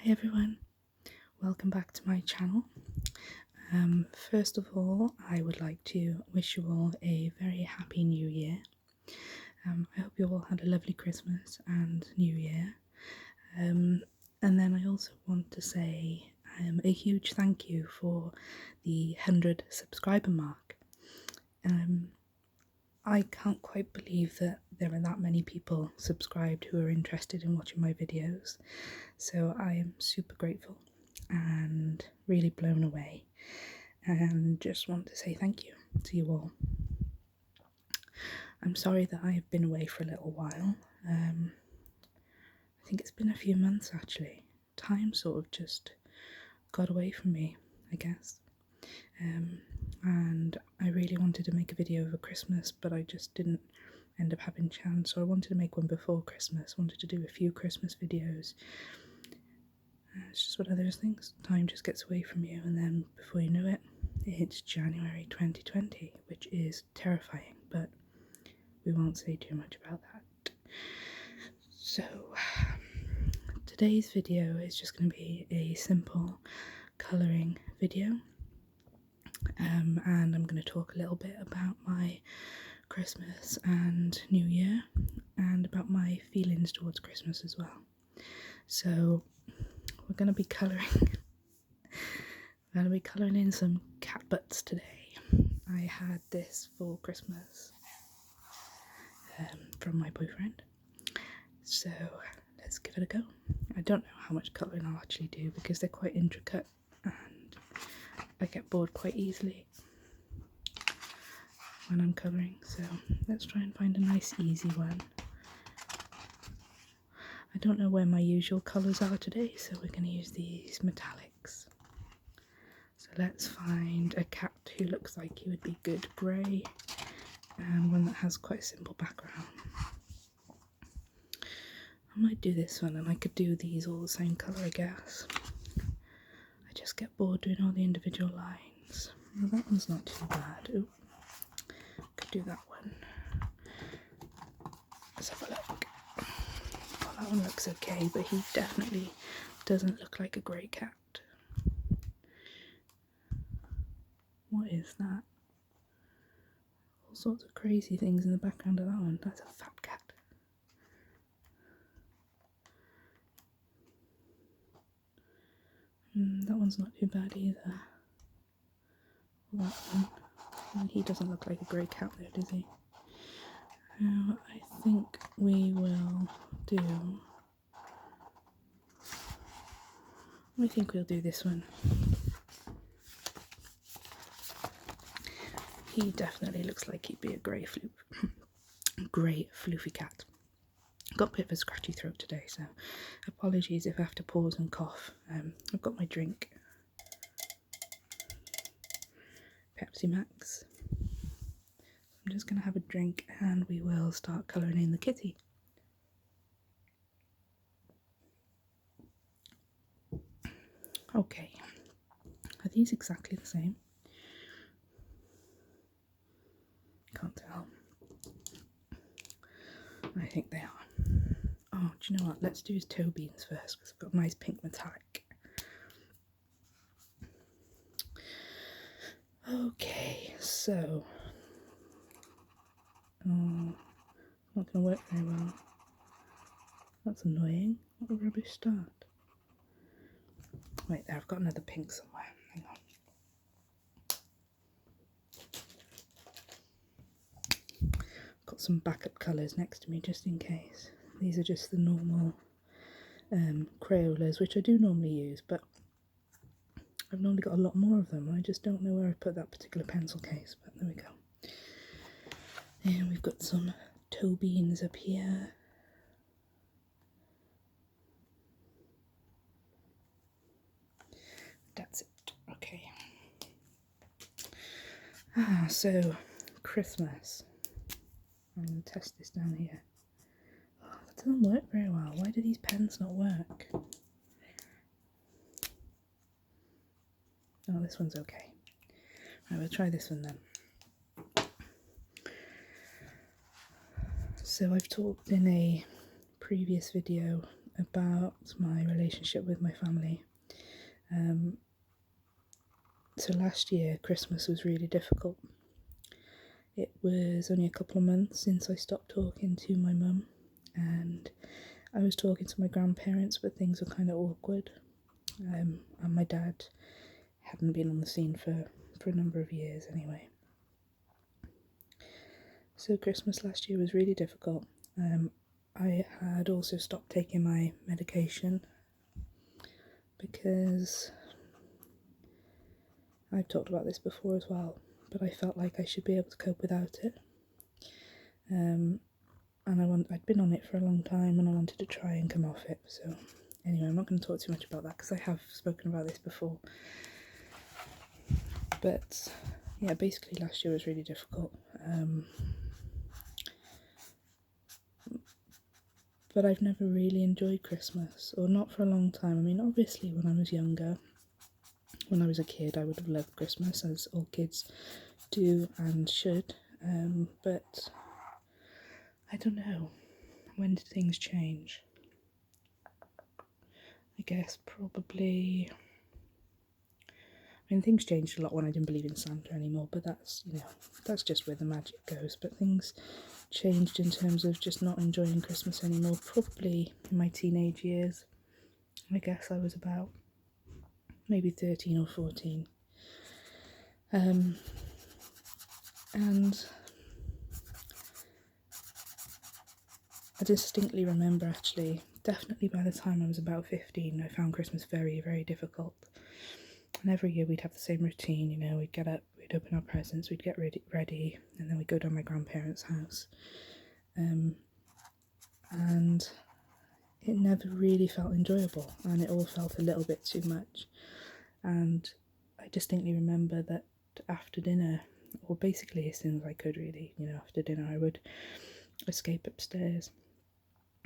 Hi everyone, welcome back to my channel. First of all, I would like to wish you all a very happy new year. I hope you all had a lovely Christmas and New Year. And then I also want to say a huge thank you for the 100 subscriber mark. I can't quite believe that there are that many people subscribed who are interested in watching my videos, so I am super grateful and really blown away, and just want to say thank you to you all. I'm sorry that I have been away for a little while. I think it's been a few months actually. Time sort of just got away from me, I guess. And I really wanted to make a video over Christmas, but I just didn't end up having a chance, so I wanted to make one before Christmas. Wanted to do a few Christmas videos. It's just one of those things. Time just gets away from you, and then before you know it, it's January 2020, which is terrifying, but we won't say too much about that. So today's video is just going to be a simple colouring video, and I'm going to talk a little bit about my Christmas and New Year, and about my feelings towards Christmas as well. So we're going to be colouring in some cat butts today. I had this for Christmas from my boyfriend, so let's give it a go. I don't know how much colouring I'll actually do because they're quite intricate and I get bored quite easily when I'm colouring, so let's try and find a nice easy one. I don't know where my usual colours are today, so we're going to use these metallics. So let's find a cat who looks like he would be good grey, and one that has quite a simple background. I might do this one, and I could do these all the same colour, I guess. I just get bored doing all the individual lines. Well, that one's not too bad. Ooh, could do that one. Let's have a look. Well, that one looks okay, but he definitely doesn't look like a grey cat. What is that? All sorts of crazy things in the background of that one. That's a fat cat. That one's not too bad either. That one. And he doesn't look like a grey cat though, does he? I think we will do... I think we'll do this one. He definitely looks like he'd be a grey floofy cat. Got a bit of a scratchy throat today, so apologies if I have to pause and cough. I've got my drink, Pepsi Max. I'm just going to have a drink and we will start colouring in the kitty. Okay, are these exactly the same? Can't tell. I think they are. Oh, do you know what? Let's do his toe beans first because I've got a nice pink metallic. Okay, so... Oh, not going to work very well. That's annoying. What a rubbish start. Wait there, I've got another pink somewhere. Hang on. Got some backup colours next to me just in case. These are just the normal Crayolas, which I do normally use, but I've normally got a lot more of them. I just don't know where I put that particular pencil case, but there we go. And we've got some toe beans up here. That's it. Okay. So Christmas. I'm going to test this down here. Oh, that doesn't work very well. Why do these pens not work? Oh, this one's okay. Right, we'll try this one then. So I've talked in a previous video about my relationship with my family. So last year, Christmas was really difficult. It was only a couple of months since I stopped talking to my mum, and I was talking to my grandparents, but things were kind of awkward. And my dad hadn't been on the scene for a number of years anyway. So Christmas last year was really difficult. I had also stopped taking my medication because I've talked about this before as well, but I felt like I should be able to cope without it. And I'd been on it for a long time and I wanted to try and come off it. So anyway, I'm not going to talk too much about that because I have spoken about this before. But yeah, basically last year was really difficult. But I've never really enjoyed Christmas, or not for a long time. I mean, obviously when I was younger, when I was a kid, I would have loved Christmas, as all kids do and should. But I don't know, when did things change? I guess probably, I mean, things changed a lot when I didn't believe in Santa anymore, but that's, that's just where the magic goes. But things changed in terms of just not enjoying Christmas anymore, probably in my teenage years. I guess I was about maybe 13 or 14. And I distinctly remember, actually, definitely by the time I was about 15, I found Christmas very, very difficult. And every year we'd have the same routine, we'd get up, we'd open our presents, we'd get ready, and then we'd go down my grandparents' house. And it never really felt enjoyable, and it all felt a little bit too much. And I distinctly remember that after dinner, or basically as soon as I could really, after dinner, I would escape upstairs,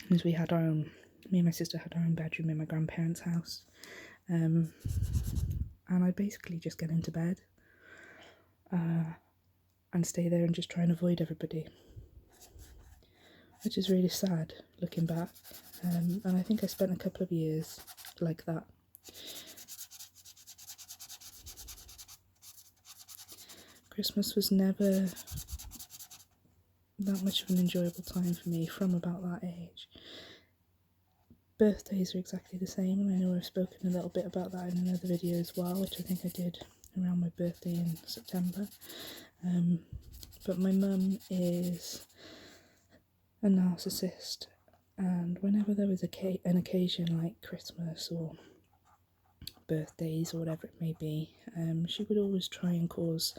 because me and my sister had our own bedroom in my grandparents' house. And I'd basically just get into bed and stay there and just try and avoid everybody, which is really sad looking back. And I think I spent a couple of years like that. Christmas was never that much of an enjoyable time for me from about that age. Birthdays are exactly the same, and I know I've spoken a little bit about that in another video as well, which I think I did around my birthday in September. But my mum is a narcissist, and whenever there was an occasion like Christmas or birthdays or whatever it may be, she would always try and cause,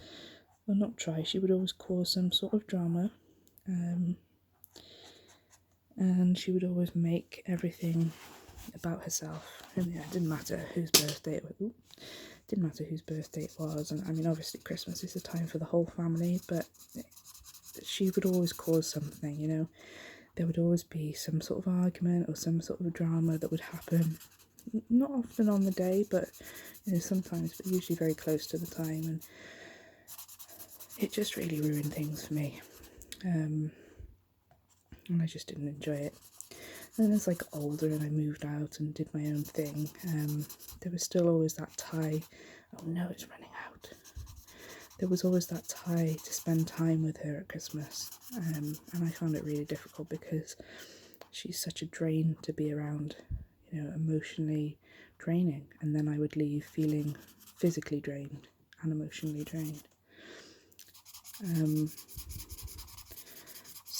well, not try, she would always cause some sort of drama. And she would always make everything about herself, and it didn't matter whose birthday it was. And I mean, obviously Christmas is a time for the whole family, but she would always cause something, there would always be some sort of argument or some sort of drama that would happen, not often on the day, but sometimes, but usually very close to the time, and it just really ruined things for me. And I just didn't enjoy it. And as I got older and I moved out and did my own thing, there was still always that tie. Oh no, it's running out. There was always that tie to spend time with her at Christmas, and I found it really difficult because she's such a drain to be around, emotionally draining, and then I would leave feeling physically drained and emotionally drained.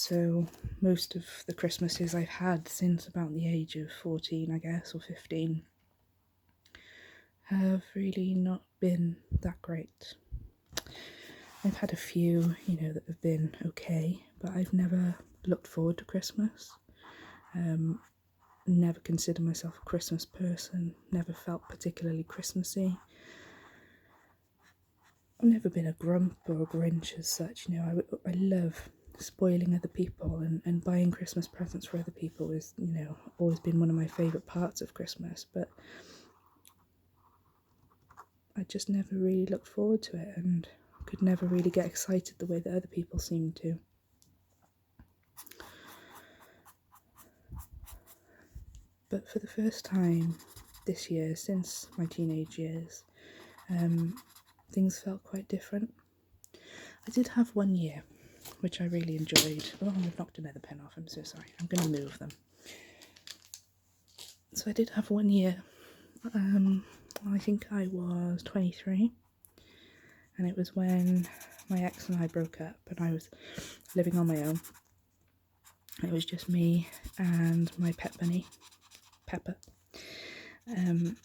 So most of the Christmases I've had since about the age of 14, I guess, or 15, have really not been that great. I've had a few, that have been okay, but I've never looked forward to Christmas. Never considered myself a Christmas person, never felt particularly Christmassy. I've never been a grump or a Grinch as such. I love spoiling other people, and buying Christmas presents for other people is, always been one of my favourite parts of Christmas, but I just never really looked forward to it and could never really get excited the way that other people seem to. But for the first time this year, since my teenage years, things felt quite different. I did have one year which I really enjoyed. Oh, I've knocked another pen off, I'm so sorry. I'm going to move them. So I did have one year. I think I was 23, and it was when my ex and I broke up and I was living on my own. It was just me and my pet bunny, Pepper.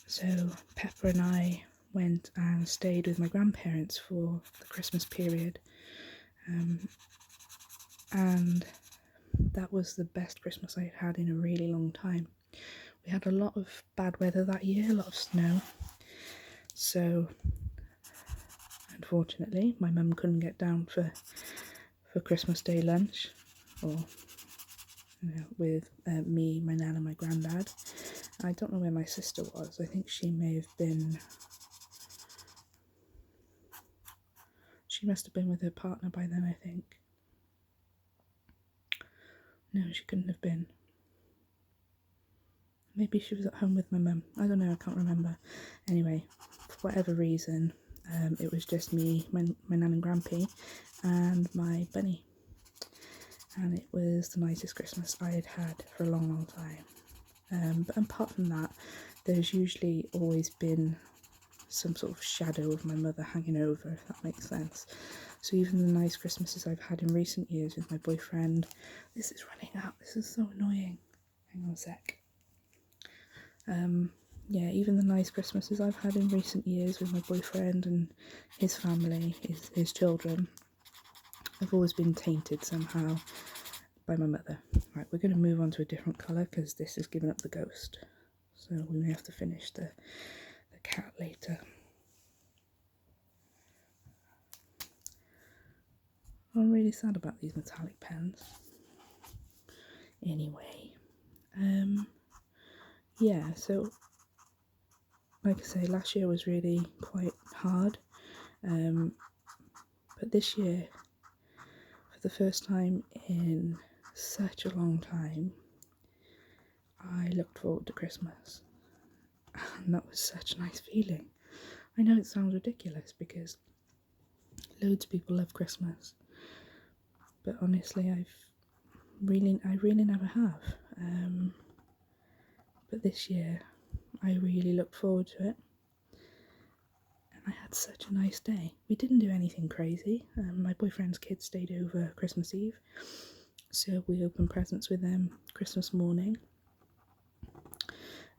So Pepper and I went and stayed with my grandparents for the Christmas period, and that was the best Christmas I had in a really long time. We had a lot of bad weather that year, a lot of snow, so unfortunately my mum couldn't get down for Christmas Day lunch, or with me, my nan and my granddad. I don't know where my sister was. I think she must have been with her partner by then, I think. No, she couldn't have been. Maybe she was at home with my mum. I don't know, I can't remember. Anyway, for whatever reason, it was just me, my nan and grampy, and my bunny. And it was the nicest Christmas I had had for a long, long time. But apart from that, there's usually always been some sort of shadow of my mother hanging over, if that makes sense. So even the nice Christmases I've had in recent years with my boyfriend, this is running out, this is so annoying. Hang on a sec. Yeah, even the nice Christmases I've had in recent years with my boyfriend and his family, his children, have always been tainted somehow by my mother. Right, we're going to move on to a different colour because this has given up the ghost. So we may have to finish the cat later. I'm really sad about these metallic pens. Anyway, yeah, so like I say, last year was really quite hard, but this year, for the first time in such a long time, I looked forward to Christmas, and that was such a nice feeling. I know it sounds ridiculous because loads of people love Christmas, but honestly, I really never have. But this year, I really looked forward to it, and I had such a nice day. We didn't do anything crazy. My boyfriend's kids stayed over Christmas Eve, so we opened presents with them Christmas morning,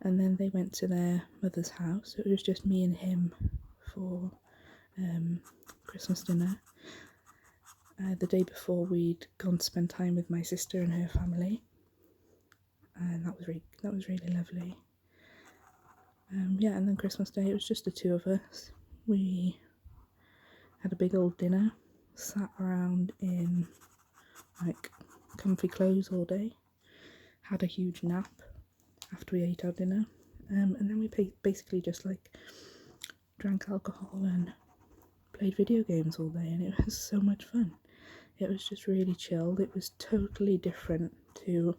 and then they went to their mother's house. It was just me and him for Christmas dinner. The day before, we'd gone to spend time with my sister and her family, and that was really lovely. Yeah, and then Christmas Day, it was just the two of us. We had a big old dinner, sat around in like comfy clothes all day, had a huge nap after we ate our dinner, and then we basically just like drank alcohol and played video games all day, and it was so much fun. It was just really chilled. It was totally different to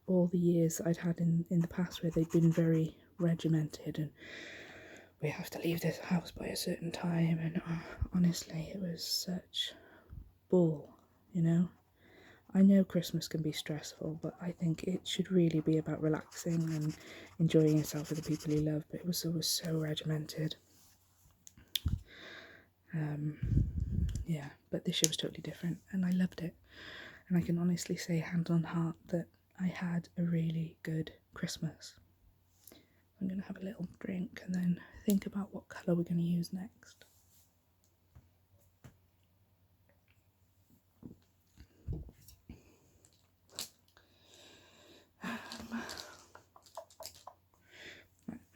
all the years I'd had in the past where they'd been very regimented and we have to leave this house by a certain time, and honestly, it was such bull, you know. I know Christmas can be stressful, but I think it should really be about relaxing and enjoying yourself with the people you love, but it was always so regimented. Yeah, but this year was totally different and I loved it, and I can honestly say hand on heart that I had a really good Christmas. I'm going to have a little drink and then think about what colour we're going to use next.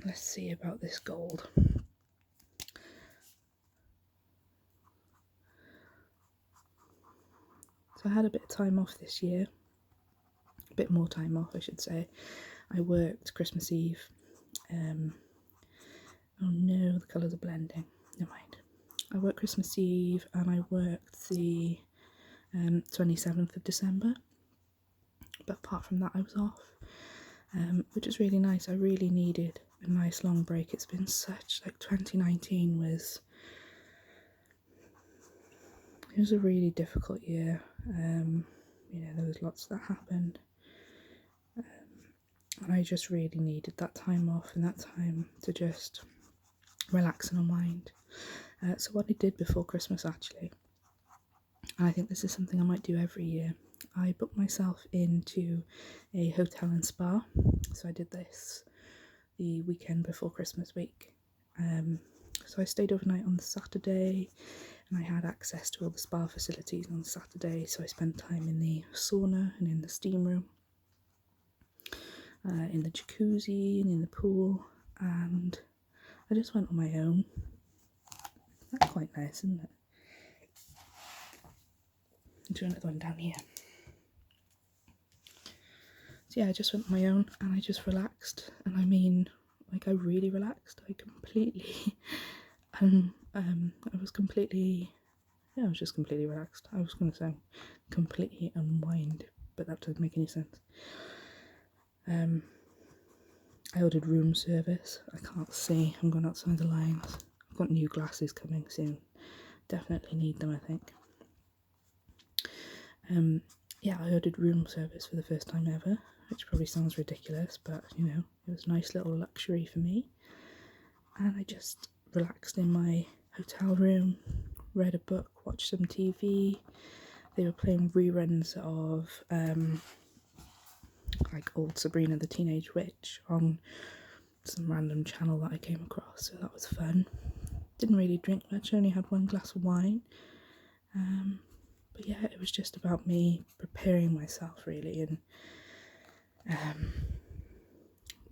Let's see about this gold. So I had a bit of time off this year, a bit more time off I should say. I worked Christmas Eve. Oh no, the colours are blending, never mind. I worked Christmas Eve and I worked the 27th of December, but apart from that I was off. which is really nice. I really needed a nice long break. It's been such, like 2019 was, it was a really difficult year. There was lots that happened. And I just really needed that time off and that time to just relax and unwind. So what I did before Christmas, actually, and I think this is something I might do every year, I booked myself into a hotel and spa. So I did this the weekend before Christmas week. So I stayed overnight on the Saturday, and I had access to all the spa facilities on Saturday. So I spent time in the sauna and in the steam room, in the jacuzzi and in the pool, and I just went on my own. That's quite nice, isn't it? I'll do another one down here. So yeah, I just went on my own and I just relaxed, and I mean, like, I really relaxed. I completely, I was just completely relaxed. I was going to say completely unwind, but that doesn't make any sense. I ordered room service. I can't see, I'm going outside the lines. I've got new glasses coming soon. Definitely need them, I think. Yeah, I ordered room service for the first time ever, which probably sounds ridiculous, but it was a nice little luxury for me. And I just relaxed in my hotel room, read a book, watched some TV. They were playing reruns of like old Sabrina the Teenage Witch on some random channel that I came across, so that was fun. Didn't really drink much, only had one glass of wine. But yeah, it was just about me preparing myself really, and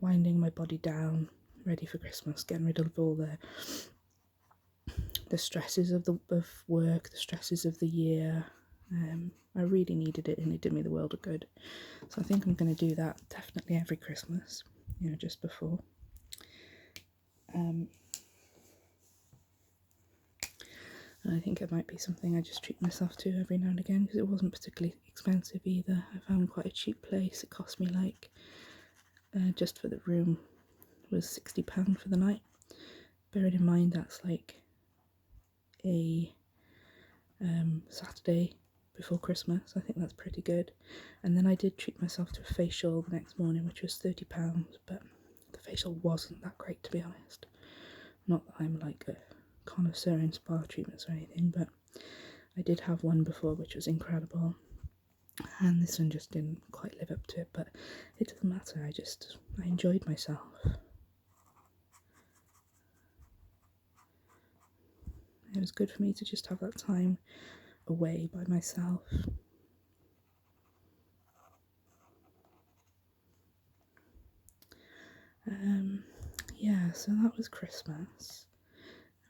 winding my body down, ready for Christmas, getting rid of all the stresses of work, the stresses of the year. I really needed it, and it did me the world of good. So I think I'm going to do that definitely every Christmas, just before. And I think it might be something I just treat myself to every now and again, because it wasn't particularly expensive either. I found quite a cheap place. It cost me like, just for the room, was £60 for the night. Bearing in mind that's like a Saturday before Christmas. I think that's pretty good. And then I did treat myself to a facial the next morning, which was £30, but the facial wasn't that great, to be honest. Not that I'm like a connoisseur in spa treatments or anything, but I did have one before which was incredible, and this one just didn't quite live up to it, but it doesn't matter. I enjoyed myself. It was good for me to just have that time away by myself. Yeah, so that was Christmas.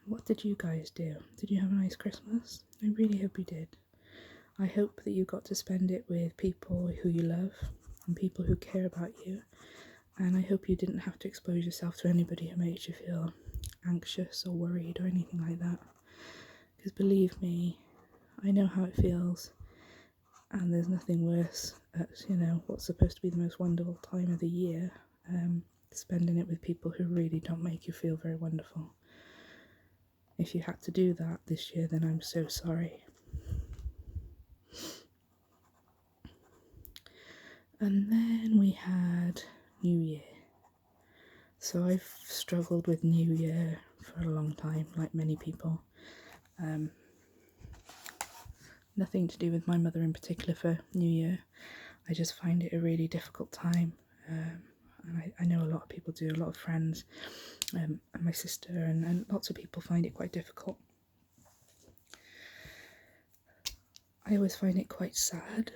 What did you guys do? Did you have a nice Christmas? I really hope you did. I hope that you got to spend it with people who you love and people who care about you. And I hope you didn't have to expose yourself to anybody who made you feel anxious or worried or anything like that. Because believe me, I know how it feels. And there's nothing worse at, what's supposed to be the most wonderful time of the year, spending it with people who really don't make you feel very wonderful. If you had to do that this year, then I'm so sorry. And then we had New Year. So I've struggled with New Year for a long time, like many people. Nothing to do with my mother in particular for New Year. I just find it a really difficult time. And I know a lot of people do, a lot of friends, and my sister, and lots of people find it quite difficult. I always find it quite sad,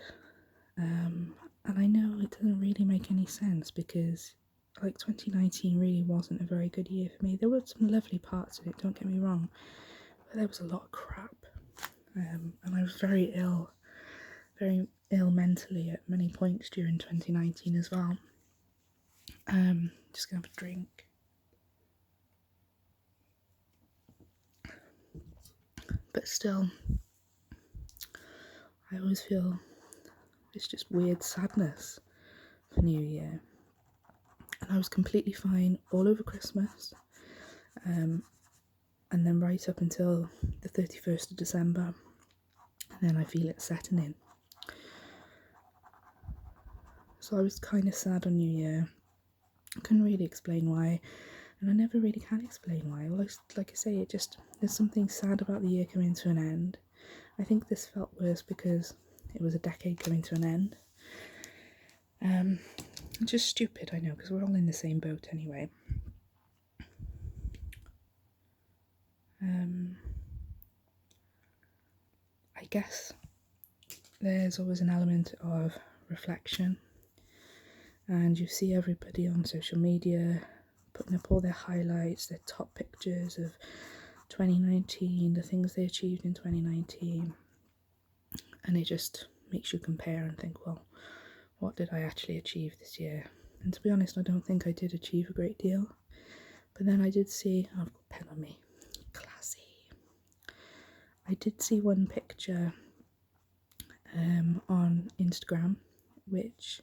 and I know it doesn't really make any sense, because like 2019 really wasn't a very good year for me. There were some lovely parts in it, don't get me wrong, but there was a lot of crap, and I was very ill mentally at many points during 2019 as well. Just gonna have a drink. But still, I always feel it's just weird sadness for New Year. I was completely fine all over Christmas, and then right up until the 31st of December, and then I feel it setting in. So I was kind of sad on New Year. I couldn't really explain why, and I never really can explain why. Well, like I say, there's something sad about the year coming to an end. I think this felt worse because it was a decade coming to an end. Just stupid, I know, because we're all in the same boat anyway. I guess there's always an element of reflection, and you see everybody on social media putting up all their highlights, their top pictures of 2019, the things they achieved in 2019, and it just makes you compare and think, well, what did I actually achieve this year? And to be honest, I don't think I did achieve a great deal. But then I did see, I've got a pen on me, classy. I did see one picture on Instagram, which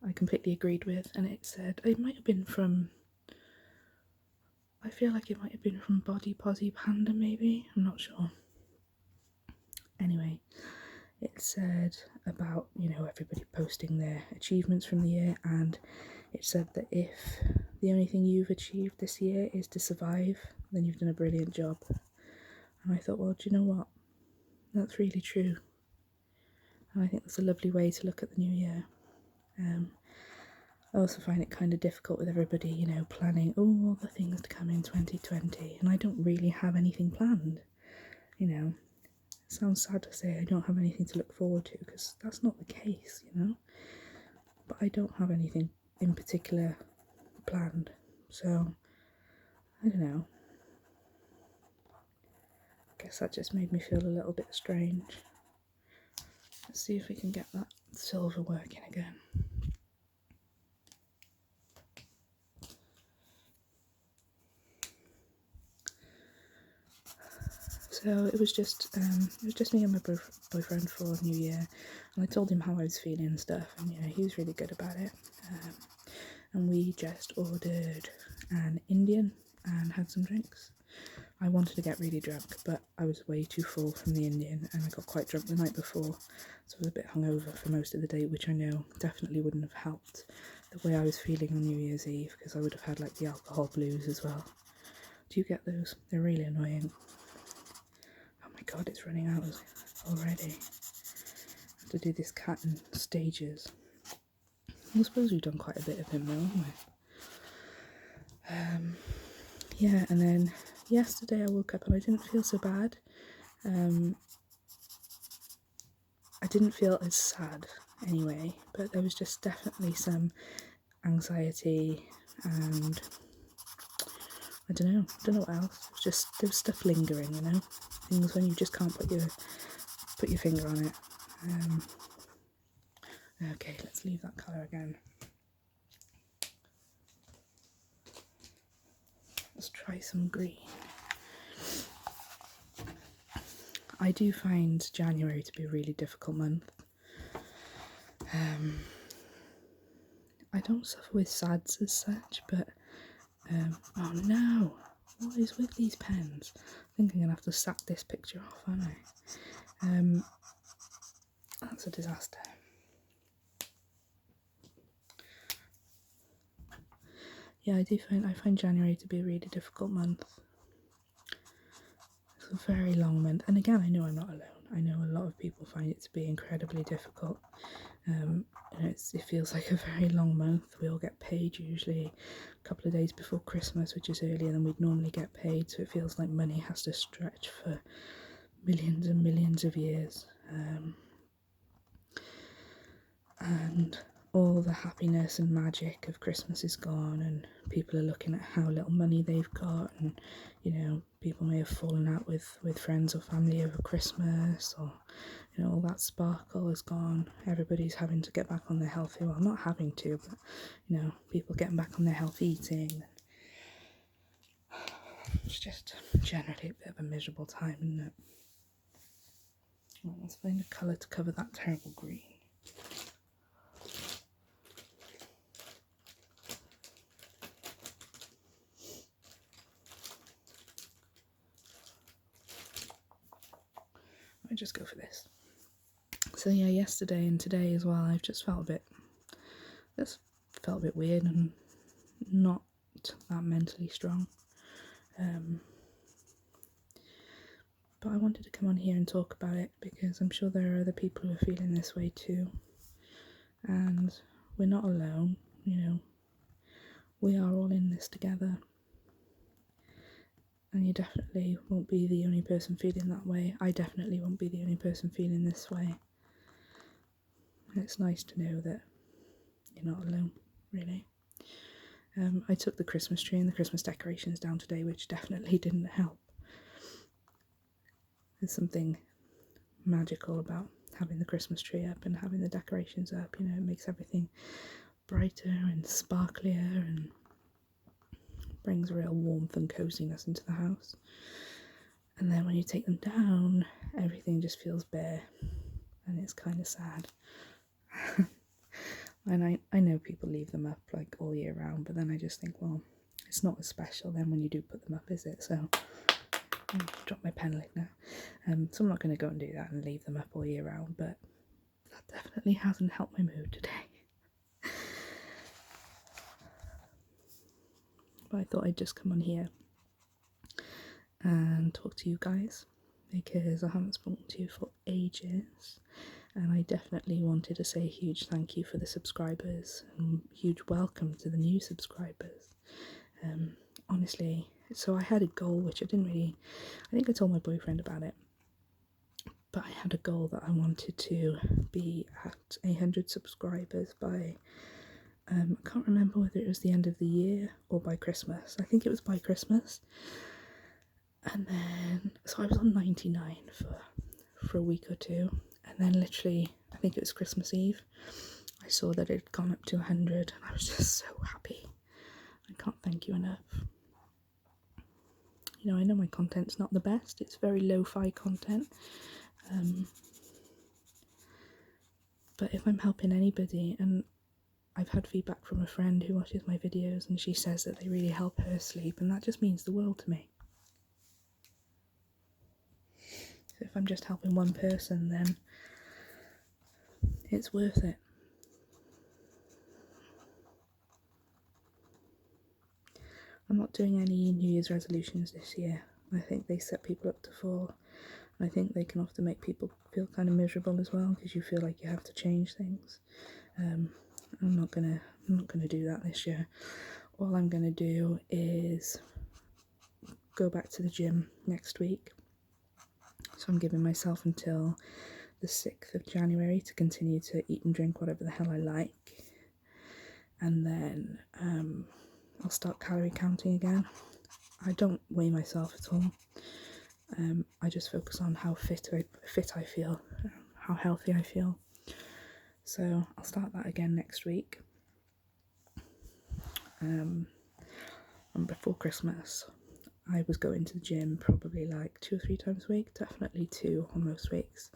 I completely agreed with, and it said, it might have been from, I feel like it might have been from Body Posy Panda maybe, I'm not sure. Anyway, it said about, everybody posting their achievements from the year, and it said that if the only thing you've achieved this year is to survive, then you've done a brilliant job. And I thought, well, do you know what? That's really true. And I think that's a lovely way to look at the new year. I also find it kind of difficult with everybody, planning all the things to come in 2020, and I don't really have anything planned. It sounds sad to say I don't have anything to look forward to, because that's not the case, But I don't have anything in particular planned, so I don't know. I guess that just made me feel a little bit strange. Let's see if we can get that silver working again. So it was just me and my boyfriend for New Year, and I told him how I was feeling and stuff, and he was really good about it. And we just ordered an Indian and had some drinks. I wanted to get really drunk, but I was way too full from the Indian, and I got quite drunk the night before, so I was a bit hungover for most of the day, which I know definitely wouldn't have helped the way I was feeling on New Year's Eve, because I would have had like the alcohol blues as well. Do you get those? They're really annoying. Oh my god, it's running out already. I have to do this cat in stages. I suppose we've done quite a bit of him though, haven't we? Yeah, and then yesterday I woke up and I didn't feel so bad. I didn't feel as sad anyway, but there was just definitely some anxiety, and I don't know what else. It was just, there was stuff lingering, things when you just can't put your finger on it. Okay, let's leave that colour again. Let's try some green. I do find January to be a really difficult month. I don't suffer with SADs as such, but oh no, what is with these pens? I think I'm gonna have to sack this picture off, aren't I? That's a disaster. Yeah, I find January to be a really difficult month. It's a very long month, and again, I know I'm not alone. I know a lot of people find it to be incredibly difficult. It feels like a very long month. We all get paid usually a couple of days before Christmas, which is earlier than we'd normally get paid, so it feels like money has to stretch for millions and millions of years. And all the happiness and magic of Christmas is gone, and people are looking at how little money they've got, and people may have fallen out with friends or family over Christmas, or all that sparkle is gone. Everybody's having to get back on their healthy, well, not having to, but people getting back on their healthy eating. It's just generally a bit of a miserable time, isn't it? Well, let's find a colour to cover that terrible green. just go for this. So yeah, yesterday and today as well, I've just felt a bit weird and not that mentally strong. But I wanted to come on here and talk about it because I'm sure there are other people who are feeling this way too. And we're not alone, you know. We are all in this together. And you definitely won't be the only person feeling that way. I definitely won't be the only person feeling this way. And it's nice to know that you're not alone, really. I took the Christmas tree and the Christmas decorations down today, which definitely didn't help. There's something magical about having the Christmas tree up and having the decorations up, you know, it makes everything brighter and sparklier and brings real warmth and coziness into the house. And then when you take them down, everything just feels bare and it's kind of sad. And I know people leave them up like all year round, but then I just think, well, it's not as special then when you do put them up, is it? So I'll drop my pen lid now. So I'm not going to go and do that and leave them up all year round, but that definitely hasn't helped my mood today. But I thought I'd just come on here and talk to you guys because I haven't spoken to you for ages, and I definitely wanted to say a huge thank you for the subscribers and huge welcome to the new subscribers. Honestly, so I had a goal which I think I told my boyfriend about it, but I had a goal that I wanted to be at 100 subscribers by I can't remember whether it was the end of the year or by Christmas. I think it was by Christmas. And then, so I was on 99 for a week or two. And then literally, I think it was Christmas Eve, I saw that it had gone up to 100 and I was just so happy. I can't thank you enough. You know, I know my content's not the best. It's very lo-fi content. But if I'm helping anybody, and I've had feedback from a friend who watches my videos and she says that they really help her sleep, and that just means the world to me. So if I'm just helping one person, then it's worth it. I'm not doing any New Year's resolutions this year. I think they set people up to fall. I think they can often make people feel kind of miserable as well because you feel like you have to change things. I'm not gonna do that this year. All I'm gonna do is go back to the gym next week. So I'm giving myself until the 6th of January to continue to eat and drink whatever the hell I like. And then I'll start calorie counting again. I don't weigh myself at all. I just focus on how fit I feel, how healthy I feel. So I'll start that again next week. And before Christmas, I was going to the gym probably like 2 or 3 times a week, definitely 2 on most weeks.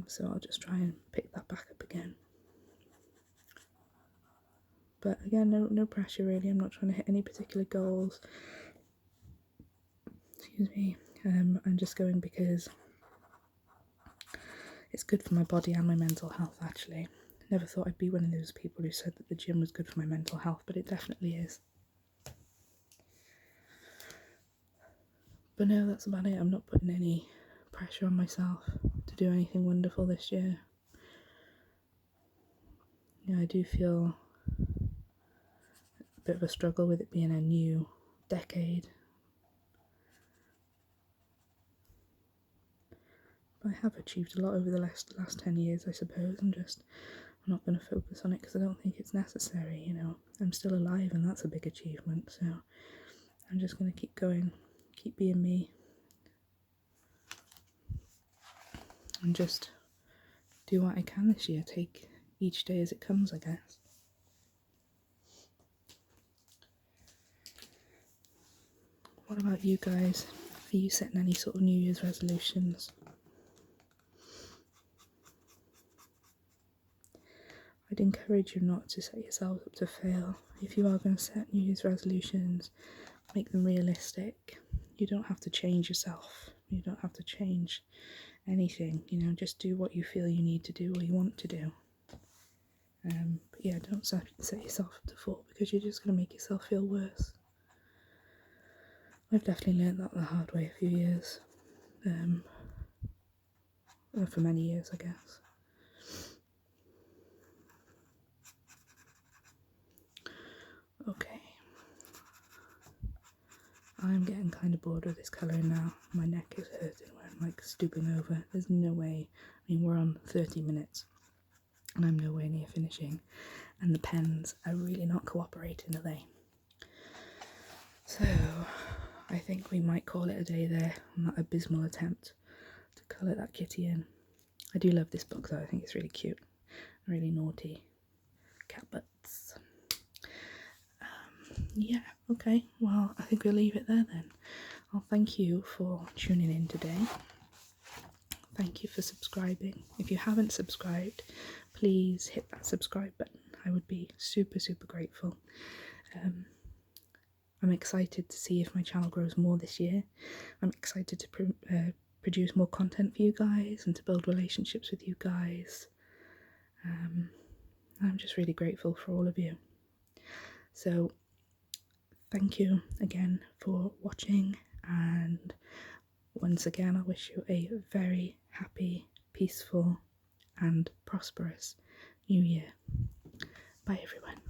So I'll just try and pick that back up again. But again, no pressure really. I'm not trying to hit any particular goals. Excuse me. I'm just going because it's good for my body and my mental health, actually. Never thought I'd be one of those people who said that the gym was good for my mental health, but it definitely is. But no, that's about it. I'm not putting any pressure on myself to do anything wonderful this year. Yeah, I do feel a bit of a struggle with it being a new decade. But I have achieved a lot over the last 10 years, I suppose. I'm not going to focus on it because I don't think it's necessary, you know. I'm still alive and that's a big achievement, so I'm just going to keep going, keep being me, and just do what I can this year, take each day as it comes, I guess. What about you guys? Are you setting any sort of New Year's resolutions? I'd encourage you not to set yourselves up to fail. If you are going to set New Year's resolutions, make them realistic. You don't have to change yourself. You don't have to change anything, you know, just do what you feel you need to do or you want to do. But yeah, don't set yourself up to fall, because you're just going to make yourself feel worse. I've definitely learned that the hard way a few years, for many years, I guess. Okay, I'm getting kind of bored with this colouring now. My neck is hurting where I'm like stooping over. There's no way. I mean, we're on 30 minutes and I'm nowhere near finishing, and the pens are really not cooperating, are they? So I think we might call it a day there on that abysmal attempt to colour that kitty in. I do love this book though. I think it's really cute, really naughty. Cat butts. Yeah, okay, well, I think we'll leave it there then. I'll thank you for tuning in today. Thank you for subscribing. If you haven't subscribed, please hit that subscribe button. I would be super, super grateful. I'm excited to see if my channel grows more this year. I'm excited to produce more content for you guys and to build relationships with you guys. I'm just really grateful for all of you. So thank you again for watching, and once again I wish you a very happy, peaceful and prosperous new year. Bye everyone.